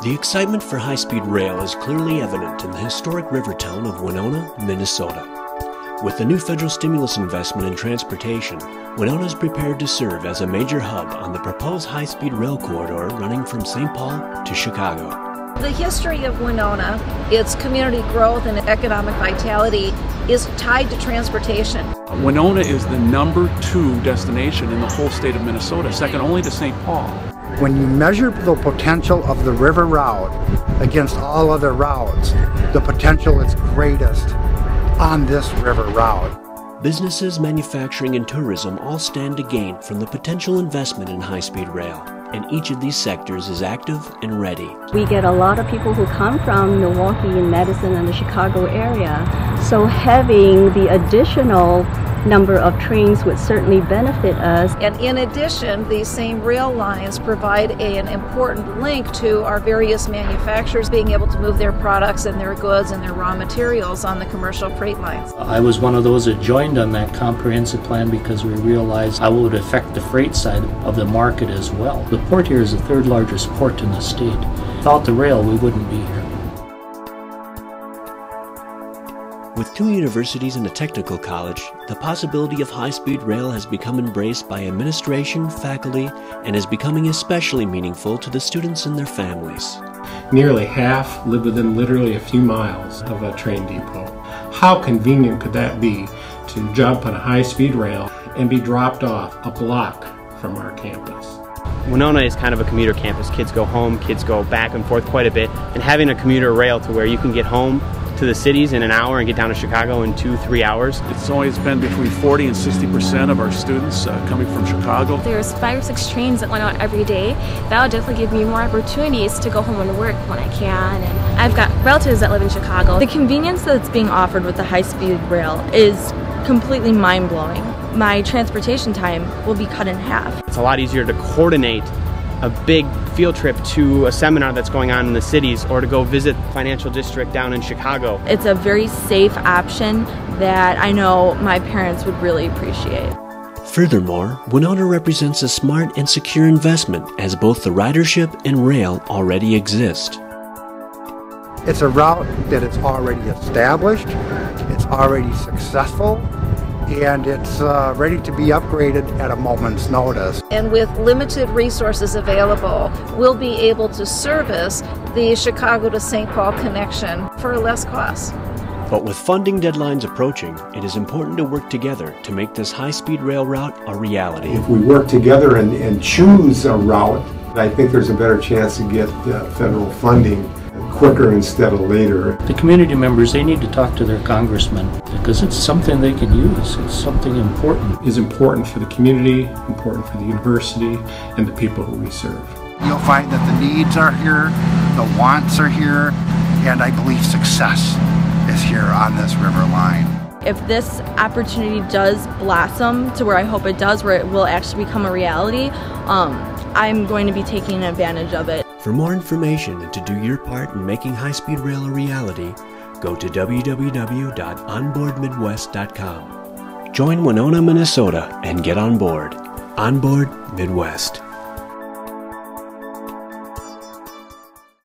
The excitement for high-speed rail is clearly evident in the historic river town of Winona, Minnesota. With the new federal stimulus investment in transportation, Winona is prepared to serve as a major hub on the proposed high-speed rail corridor running from St. Paul to Chicago. The history of Winona, its community growth and economic vitality, is tied to transportation. Winona is the #2 destination in the whole state of Minnesota, second only to St. Paul. When you measure the potential of the river route against all other routes, the potential is greatest on this river route. Businesses, manufacturing, and tourism all stand to gain from the potential investment in high-speed rail, and each of these sectors is active and ready. We get a lot of people who come from Milwaukee and Madison and the Chicago area, so having the additional number of trains would certainly benefit us. And in addition, these same rail lines provide an important link to our various manufacturers being able to move their products and their goods and their raw materials on the commercial freight lines. I was one of those that joined on that comprehensive plan because we realized how it would affect the freight side of the market as well. The port here is the third largest port in the state. Without the rail, we wouldn't be here. With 2 universities and a technical college, the possibility of high-speed rail has become embraced by administration, faculty, and is becoming especially meaningful to the students and their families. Nearly half live within literally a few miles of a train depot. How convenient could that be to jump on a high-speed rail and be dropped off a block from our campus? Winona is kind of a commuter campus. Kids go home, kids go back and forth quite a bit, and having a commuter rail to where you can get home to the cities in an hour and get down to Chicago in 2-3 hours. It's always been between 40 and 60% of our students coming from Chicago. There's 5 or 6 trains that went out every day. That would definitely give me more opportunities to go home and work when I can. And I've got relatives that live in Chicago. The convenience that's being offered with the high-speed rail is completely mind-blowing. My transportation time will be cut in half. It's a lot easier to coordinate a big field trip to a seminar that's going on in the cities or to go visit the financial district down in Chicago. It's a very safe option that I know my parents would really appreciate. Furthermore, Winona represents a smart and secure investment as both the ridership and rail already exist. It's a route that is already established, it's already successful, and it's ready to be upgraded at a moment's notice. And with limited resources available, we'll be able to service the Chicago to St. Paul connection for less cost. But with funding deadlines approaching, it is important to work together to make this high-speed rail route a reality. If we work together and choose a route, I think there's a better chance to get federal funding quicker instead of later. The community members, they need to talk to their congressman because it's something they can use. It's something important. It's important for the community, important for the university, and the people who we serve. You'll find that the needs are here, the wants are here, and I believe success is here on this river line. If this opportunity does blossom to where I hope it does, where it will actually become a reality, I'm going to be taking advantage of it. For more information and to do your part in making high-speed rail a reality, go to www.onboardmidwest.com. Join Winona, Minnesota and get on board. OnBoard Midwest.